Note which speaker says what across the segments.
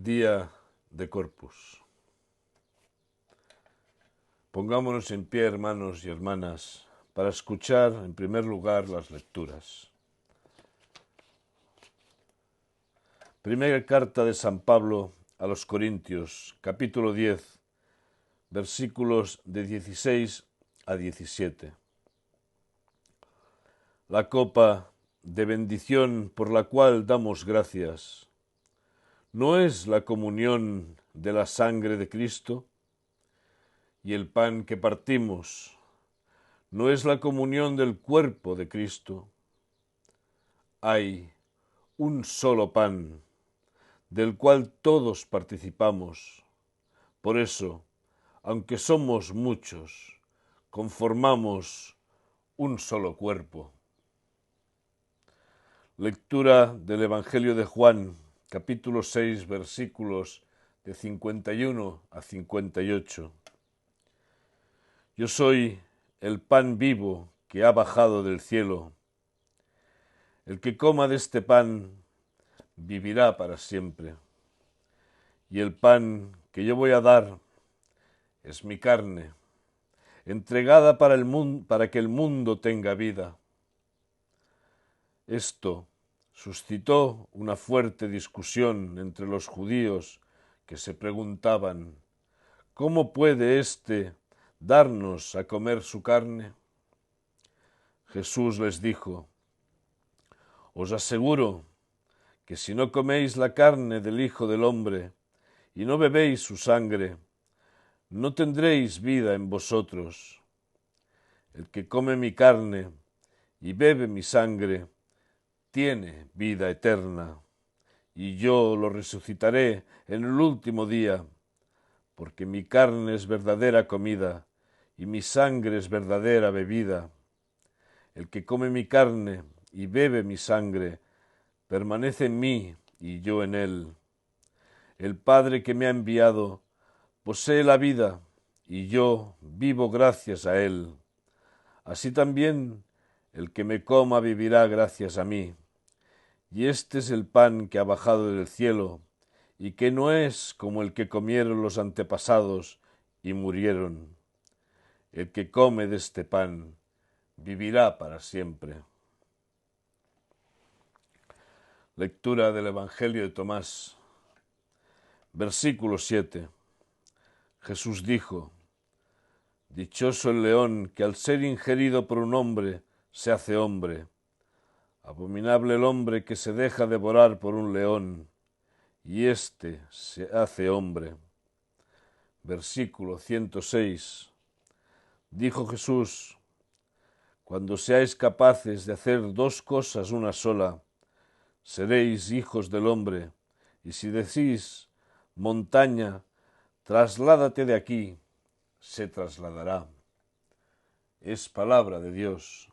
Speaker 1: Día de Corpus. Pongámonos en pie, hermanos y hermanas, para escuchar en primer lugar las lecturas. Primera carta de San Pablo a los Corintios, capítulo 10, versículos de 16 a 17. La copa de bendición por la cual damos gracias, ¿no es la comunión de la sangre de Cristo? Y el pan que partimos, ¿no es la comunión del cuerpo de Cristo? Hay un solo pan, del cual todos participamos. Por eso, aunque somos muchos, conformamos un solo cuerpo. Lectura del Evangelio de Juan, capítulo 6, versículos de 51 a 58. Yo soy el pan vivo que ha bajado del cielo. El que coma de este pan vivirá para siempre. Y el pan que yo voy a dar es mi carne, entregada para que el mundo tenga vida. Esto suscitó una fuerte discusión entre los judíos que se preguntaban: ¿cómo puede éste darnos a comer su carne? Jesús les dijo: os aseguro que si no coméis la carne del Hijo del Hombre y no bebéis su sangre, no tendréis vida en vosotros. El que come mi carne y bebe mi sangre tiene vida eterna, y yo lo resucitaré en el último día, porque mi carne es verdadera comida y mi sangre es verdadera bebida. El que come mi carne y bebe mi sangre permanece en mí y yo en él. El Padre que me ha enviado posee la vida, y yo vivo gracias a él. Así también el que me coma vivirá gracias a mí. Y este es el pan que ha bajado del cielo, y que no es como el que comieron los antepasados y murieron. El que come de este pan vivirá para siempre. Lectura del Evangelio de Tomás. Versículo 7. Jesús dijo: dichoso el león que al ser ingerido por un hombre se hace hombre. Abominable el hombre que se deja devorar por un león, y éste se hace hombre. Versículo 106. Dijo Jesús: cuando seáis capaces de hacer dos cosas una sola, seréis hijos del hombre, y si decís: montaña, trasládate de aquí, se trasladará. Es palabra de Dios.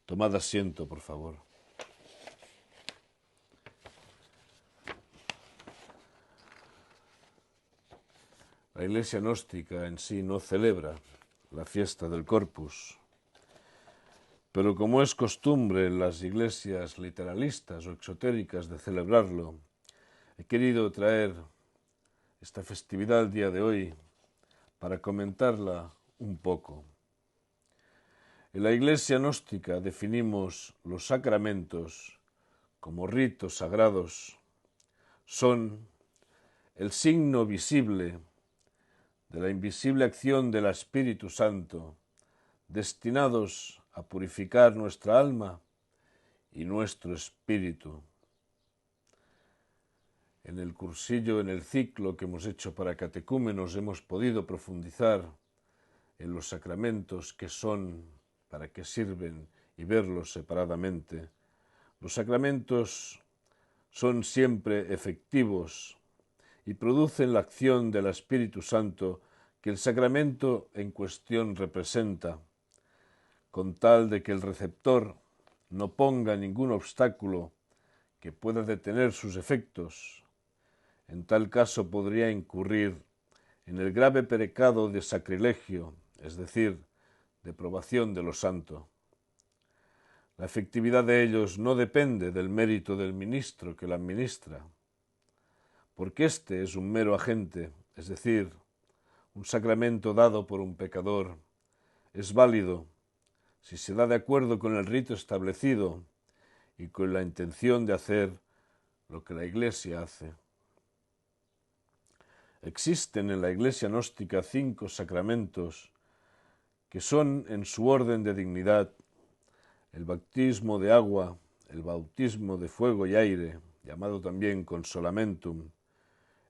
Speaker 1: Tomad asiento, por favor. La Iglesia gnóstica en sí no celebra la fiesta del Corpus, pero como es costumbre en las iglesias literalistas o exotéricas de celebrarlo, he querido traer esta festividad al día de hoy para comentarla un poco. En la Iglesia gnóstica definimos los sacramentos como ritos sagrados. Son el signo visible de la invisible acción del Espíritu Santo, destinados a purificar nuestra alma y nuestro espíritu. En el cursillo, en el ciclo que hemos hecho para catecúmenos, hemos podido profundizar en los sacramentos, qué son, para qué sirven y verlos separadamente. Los sacramentos son siempre efectivos y producen la acción del Espíritu Santo que el sacramento en cuestión representa, con tal de que el receptor no ponga ningún obstáculo que pueda detener sus efectos. En tal caso podría incurrir en el grave pecado de sacrilegio, es decir, deprobación de lo santo. La efectividad de ellos no depende del mérito del ministro que la administra. porque este es un mero agente, es decir, un sacramento dado por un pecador, es válido si se da de acuerdo con el rito establecido y con la intención de hacer lo que la Iglesia hace. Existen en la Iglesia gnóstica 5 sacramentos que son en su orden de dignidad el bautismo de agua, el bautismo de fuego y aire, llamado también consolamentum,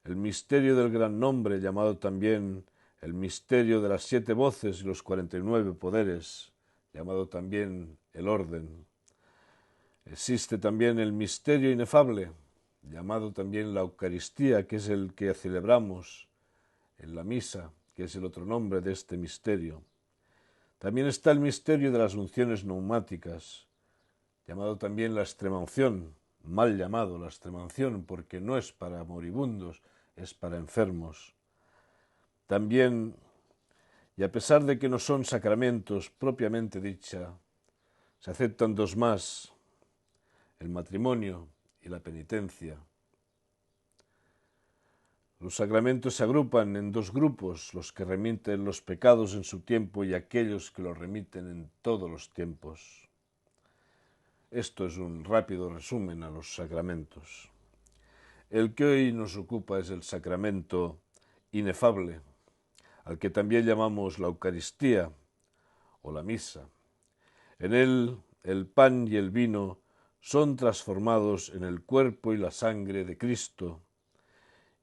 Speaker 1: el misterio del gran nombre, llamado también el misterio de las 7 voces y los 49 poderes, llamado también el orden. Existe también el misterio inefable, llamado también la Eucaristía, que es el que celebramos en la misa, que es el otro nombre de este misterio. También está el misterio de las unciones neumáticas, llamado también la extremaunción, mal llamado la extremaunción porque no es para moribundos, es para enfermos. También, y a pesar de que no son sacramentos propiamente dicha, se aceptan 2 más, el matrimonio y la penitencia. Los sacramentos se agrupan en 2 grupos, los que remiten los pecados en su tiempo y aquellos que los remiten en todos los tiempos. Esto es un rápido resumen a los sacramentos. El que hoy nos ocupa es el sacramento inefable, al que también llamamos la Eucaristía o la misa. En él el pan y el vino son transformados en el cuerpo y la sangre de Cristo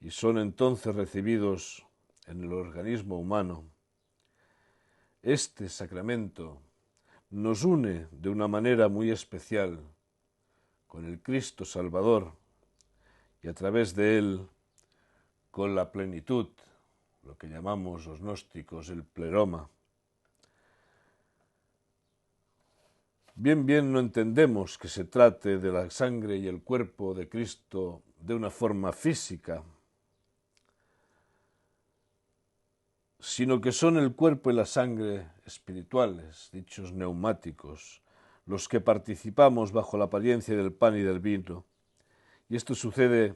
Speaker 1: y son entonces recibidos en el organismo humano. Este sacramento nos une de una manera muy especial con el Cristo Salvador y a través de él con la plenitud, lo que llamamos los gnósticos el pleroma. Bien no entendemos que se trate de la sangre y el cuerpo de Cristo de una forma física, sino que son el cuerpo y la sangre espirituales, dichos neumáticos, los que participamos bajo la apariencia del pan y del vino. Y esto sucede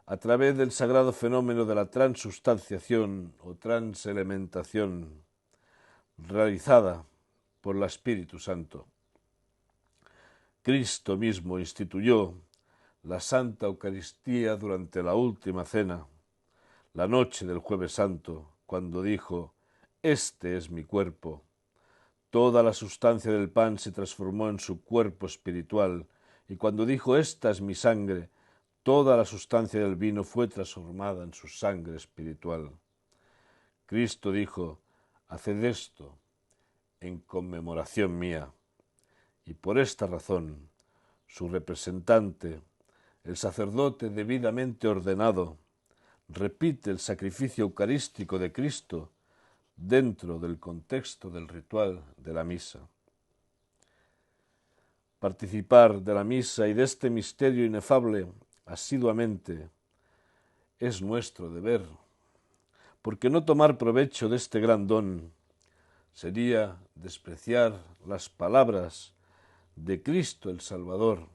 Speaker 1: a través del sagrado fenómeno de la transubstanciación o transelementación realizada por el Espíritu Santo. Cristo mismo instituyó la Santa Eucaristía durante la última cena, la noche del Jueves Santo, cuando dijo: «Este es mi cuerpo». Toda la sustancia del pan se transformó en su cuerpo espiritual, y cuando dijo: «Esta es mi sangre», toda la sustancia del vino fue transformada en su sangre espiritual. Cristo dijo: «Haced esto en conmemoración mía». Y por esta razón, su representante, el sacerdote debidamente ordenado, repite el sacrificio eucarístico de Cristo dentro del contexto del ritual de la misa. Participar de la misa y de este misterio inefable asiduamente es nuestro deber, porque no tomar provecho de este gran don sería despreciar las palabras de Cristo el Salvador.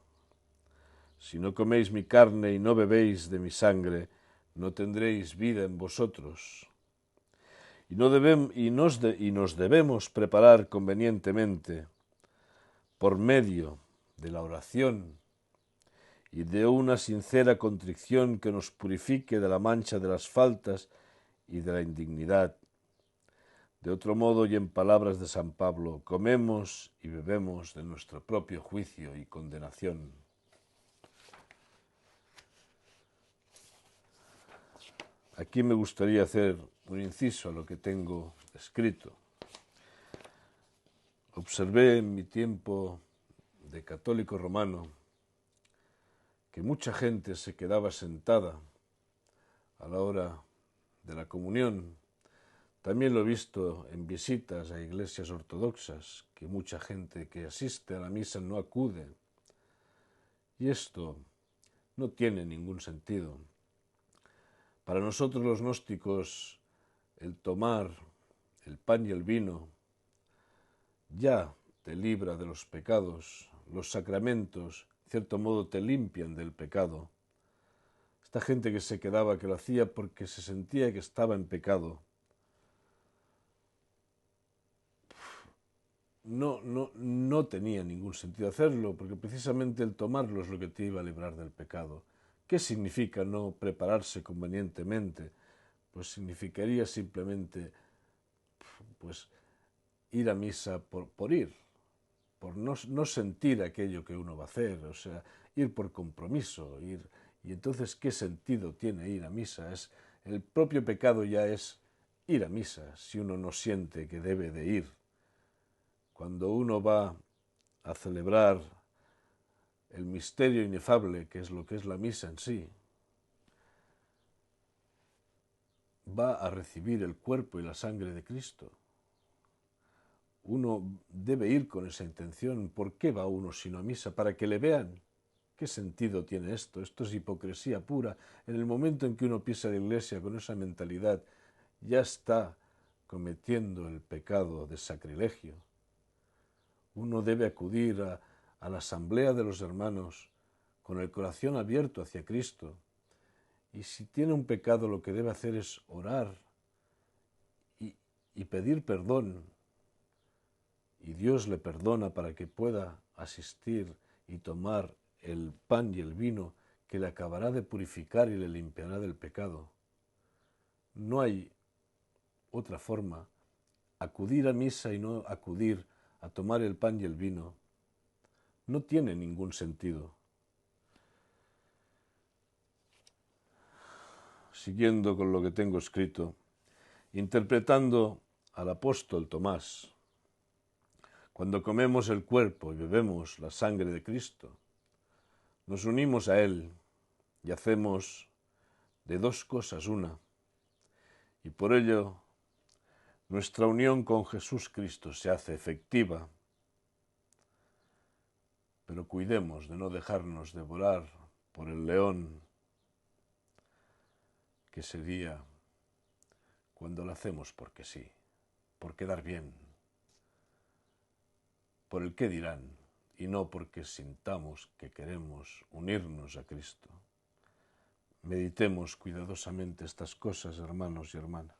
Speaker 1: Si no coméis mi carne y no bebéis de mi sangre, no tendréis vida en vosotros. Y nos debemos preparar convenientemente por medio de la oración y de una sincera contrición que nos purifique de la mancha de las faltas y de la indignidad. De otro modo, y en palabras de San Pablo, comemos y bebemos de nuestro propio juicio y condenación. Aquí me gustaría hacer un inciso a lo que tengo escrito. Observé en mi tiempo de católico romano que mucha gente se quedaba sentada a la hora de la comunión. También lo he visto en visitas a iglesias ortodoxas, que mucha gente que asiste a la misa no acude. Y esto no tiene ningún sentido. Para nosotros los gnósticos, el tomar el pan y el vino ya te libra de los pecados. Los sacramentos, en cierto modo, te limpian del pecado. esta gente que se quedaba, que lo hacía porque se sentía que estaba en pecado, no tenía ningún sentido hacerlo, porque precisamente el tomarlo es lo que te iba a librar del pecado. ¿Qué significa no prepararse convenientemente? Pues significaría simplemente pues, ir a misa por ir, por no sentir aquello que uno va a hacer, o sea, ir por compromiso, ir. Y entonces, ¿qué sentido tiene ir a misa? El propio pecado ya es ir a misa, si uno no siente que debe de ir. Cuando uno va a celebrar el misterio inefable, que es lo que es la misa en sí, va a recibir el cuerpo y la sangre de Cristo. Uno debe ir con esa intención. ¿Por qué va uno sino a misa? Para que le vean. ¿Qué sentido tiene esto? Esto es hipocresía pura. En el momento en que uno pisa la iglesia con esa mentalidad, ya está cometiendo el pecado de sacrilegio. Uno debe acudir a la asamblea de los hermanos con el corazón abierto hacia Cristo. Y si tiene un pecado, lo que debe hacer es orar y pedir perdón. Y Dios le perdona para que pueda asistir y tomar el pan y el vino que le acabará de purificar y le limpiará del pecado. No hay otra forma. Acudir a misa y no acudir a tomar el pan y el vino no tiene ningún sentido. Siguiendo con lo que tengo escrito, interpretando al apóstol Tomás, cuando comemos el cuerpo y bebemos la sangre de Cristo, nos unimos a Él y hacemos de dos cosas una, y por ello nuestra unión con Jesús Cristo se hace efectiva, pero cuidemos de no dejarnos devorar por el león, que sería cuando lo hacemos porque sí, por quedar bien, por el qué dirán, y no porque sintamos que queremos unirnos a Cristo. Meditemos cuidadosamente estas cosas, hermanos y hermanas.